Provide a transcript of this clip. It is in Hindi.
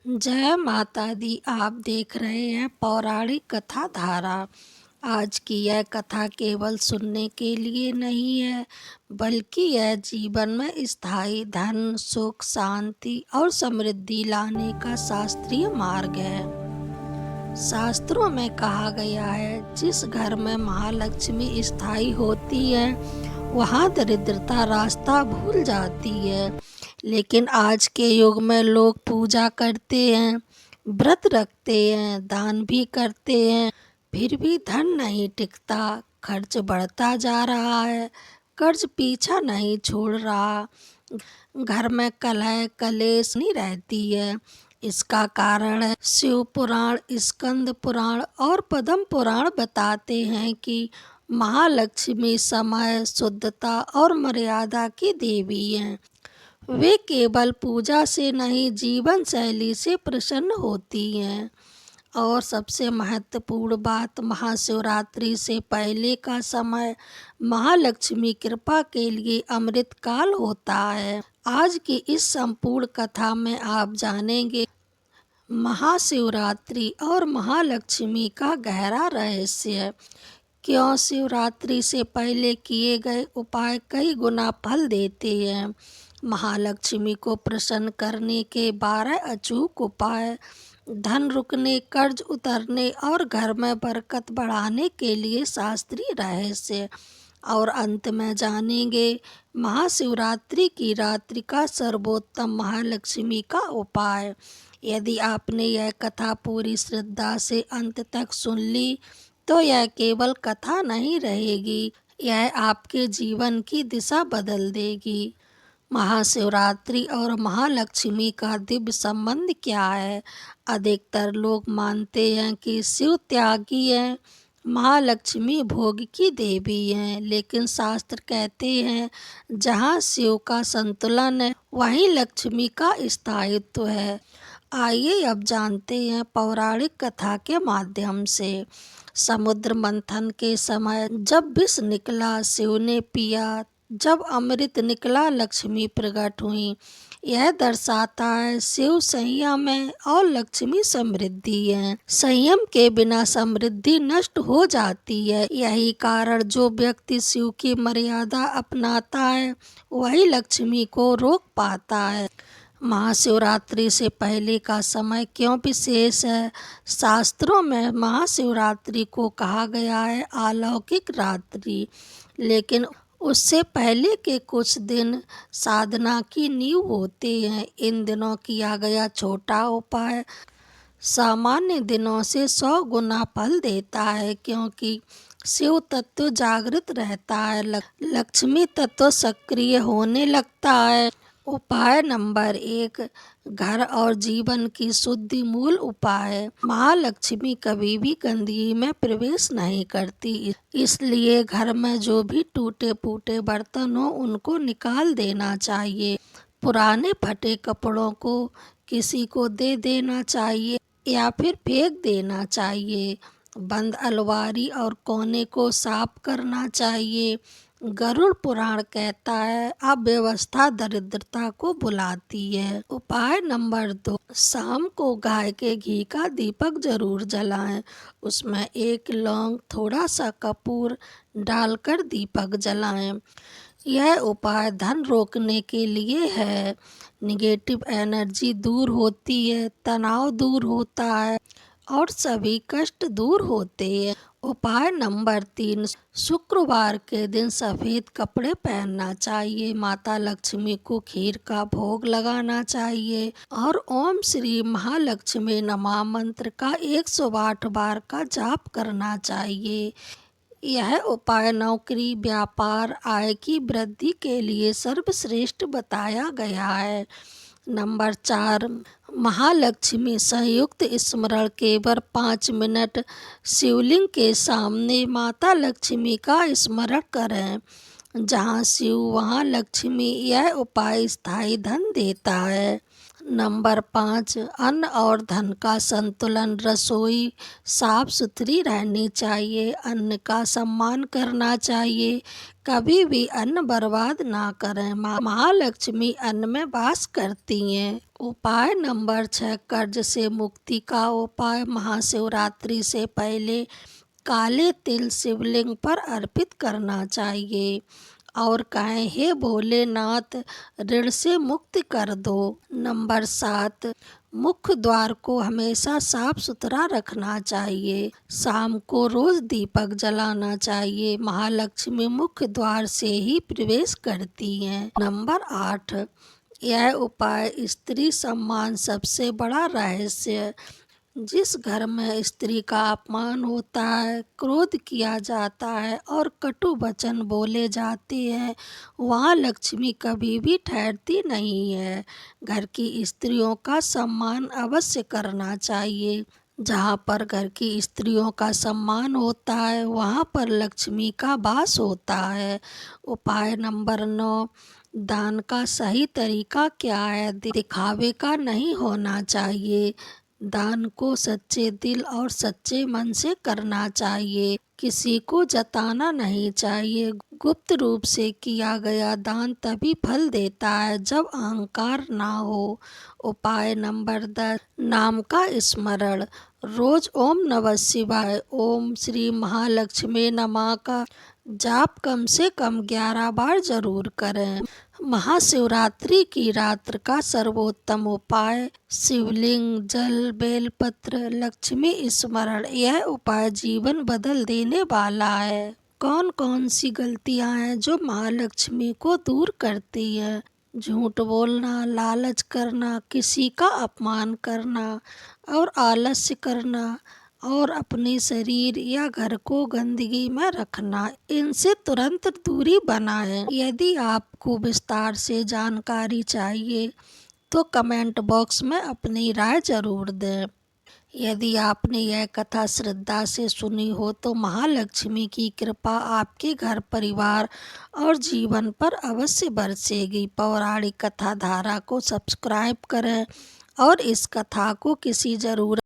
जय माता दी। आप देख रहे हैं पौराणिक कथा धारा। आज की यह कथा केवल सुनने के लिए नहीं है, बल्कि यह जीवन में स्थायी धन, सुख, शांति और समृद्धि लाने का शास्त्रीय मार्ग है। शास्त्रों में कहा गया है, जिस घर में महालक्ष्मी स्थायी होती है, वहाँ दरिद्रता रास्ता भूल जाती है। लेकिन आज के युग में लोग पूजा करते हैं, व्रत रखते हैं, दान भी करते हैं, फिर भी धन नहीं टिकता। खर्च बढ़ता जा रहा है, कर्ज पीछा नहीं छोड़ रहा। घर में कलह कलेश नहीं रहती है। इसका कारण है शिव पुराण, स्कंद पुराण और पद्म पुराण बताते हैं कि महालक्ष्मी समय, शुद्धता और मर्यादा की देवी हैं। वे केवल पूजा से नहीं, जीवन शैली से प्रसन्न होती हैं। और सबसे महत्वपूर्ण बात, महाशिवरात्रि से पहले का समय महालक्ष्मी कृपा के लिए अमृत काल होता है। आज की इस संपूर्ण कथा में आप जानेंगे महाशिवरात्रि और महालक्ष्मी का गहरा रहस्य। क्यों शिवरात्रि से पहले किए गए उपाय कई गुना फल देते हैं। महालक्ष्मी को प्रसन्न करने के 12 अचूक उपाय, धन रुकने, कर्ज उतरने और घर में बरकत बढ़ाने के लिए शास्त्रीय रहस्य। और अंत में जानेंगे महाशिवरात्रि की रात्रि का सर्वोत्तम महालक्ष्मी का उपाय। यदि आपने यह कथा पूरी श्रद्धा से अंत तक सुन ली, तो यह केवल कथा नहीं रहेगी, यह आपके जीवन की दिशा बदल देगी। महाशिवरात्रि और महालक्ष्मी का दिव्य संबंध क्या है? अधिकतर लोग मानते हैं कि शिव त्यागी हैं, महालक्ष्मी भोग की देवी हैं, लेकिन शास्त्र कहते हैं जहाँ शिव का संतुलन है, वहीं लक्ष्मी का स्थायित्व है। आइए अब जानते हैं पौराणिक कथा के माध्यम से। समुद्र मंथन के समय जब विष निकला, शिव ने पिया। जब अमृत निकला, लक्ष्मी प्रकट हुई। यह दर्शाता है शिव संयम है और लक्ष्मी समृद्धि है। संयम के बिना समृद्धि नष्ट हो जाती है। यही कारण जो व्यक्ति शिव की मर्यादा अपनाता है, वही लक्ष्मी को रोक पाता है। महाशिवरात्रि से पहले का समय क्यों विशेष है? शास्त्रों में महाशिवरात्रि को कहा गया है अलौकिक रात्रि, लेकिन उससे पहले के कुछ दिन साधना की नींव होते हैं। इन दिनों किया गया छोटा उपाय सामान्य दिनों से 100 गुना फल देता है, क्योंकि शिव तत्व जागृत रहता है, लक्ष्मी तत्व सक्रिय होने लगता है। उपाय नंबर 1, घर और जीवन की शुद्धि। मूल उपाय, महालक्ष्मी कभी भी गंदगी में प्रवेश नहीं करती, इसलिए घर में जो भी टूटे फूटे बर्तन हो, उनको निकाल देना चाहिए। पुराने फटे कपड़ों को किसी को दे देना चाहिए या फिर फेंक देना चाहिए। बंद अलमारी और कोने को साफ करना चाहिए। गरुड़ पुराण कहता है अव्यवस्था दरिद्रता को बुलाती है। उपाय नंबर 2, शाम को गाय के घी का दीपक जरूर जलाएं। उसमें 1 लौंग, थोड़ा सा कपूर डालकर दीपक जलाएं। यह उपाय धन रोकने के लिए है। निगेटिव एनर्जी दूर होती है, तनाव दूर होता है और सभी कष्ट दूर होते हैं। उपाय नंबर 3, शुक्रवार के दिन सफ़ेद कपड़े पहनना चाहिए। माता लक्ष्मी को खीर का भोग लगाना चाहिए और ओम श्री महालक्ष्मी नमः मंत्र का 108 बार का जाप करना चाहिए। यह उपाय नौकरी, व्यापार, आय की वृद्धि के लिए सर्वश्रेष्ठ बताया गया है। नंबर 4, महालक्ष्मी संयुक्त स्मरण। केवल 5 मिनट शिवलिंग के सामने माता लक्ष्मी का स्मरण करें। जहाँ शिव वहाँ लक्ष्मी। यह उपाय स्थायी धन देता है। नंबर 5, अन्न और धन का संतुलन। रसोई साफ सुथरी रहनी चाहिए, अन्न का सम्मान करना चाहिए, कभी भी अन्न बर्बाद ना करें। महालक्ष्मी अन्न में वास करती हैं। उपाय नंबर 6, कर्ज से मुक्ति का उपाय। महाशिवरात्रि से पहले काले तिल शिवलिंग पर अर्पित करना चाहिए और कहें, हे भोलेनाथ, ऋण से मुक्त कर दो। नंबर 7, मुख्य द्वार को हमेशा साफ सुथरा रखना चाहिए, शाम को रोज दीपक जलाना चाहिए। महालक्ष्मी मुख्य द्वार से ही प्रवेश करती हैं। नंबर 8, यह उपाय स्त्री सम्मान सबसे बड़ा रहस्य है। जिस घर में स्त्री का अपमान होता है, क्रोध किया जाता है और कटु वचन बोले जाते हैं, वहाँ लक्ष्मी कभी भी ठहरती नहीं है। घर की स्त्रियों का सम्मान अवश्य करना चाहिए। जहाँ पर घर की स्त्रियों का सम्मान होता है, वहाँ पर लक्ष्मी का वास होता है। उपाय नंबर 9, दान का सही तरीका क्या है? दिखावे का नहीं होना चाहिए। दान को सच्चे दिल और सच्चे मन से करना चाहिए, किसी को जताना नहीं चाहिए। गुप्त रूप से किया गया दान तभी फल देता है जब अहंकार ना हो। उपाय नंबर 10, नाम का स्मरण। रोज ओम नमः शिवाय, ओम श्री महालक्ष्मी नमः का जाप कम से कम 11 बार जरूर करें। महाशिवरात्रि की रात्र का सर्वोत्तम उपाय शिवलिंग, जल, बेलपत्र, लक्ष्मी स्मरण। यह उपाय जीवन बदल देने वाला है। कौन कौन सी गलतियां हैं जो महालक्ष्मी को दूर करती हैं? झूठ बोलना, लालच करना, किसी का अपमान करना और आलस्य करना और अपने शरीर या घर को गंदगी में रखना, इनसे तुरंत दूरी बनाएं। यदि आपको विस्तार से जानकारी चाहिए तो कमेंट बॉक्स में अपनी राय जरूर दें। यदि आपने यह कथा श्रद्धा से सुनी हो तो महालक्ष्मी की कृपा आपके घर, परिवार और जीवन पर अवश्य बरसेगी। पौराणिक कथा धारा को सब्सक्राइब करें और इस कथा को किसी जरूरत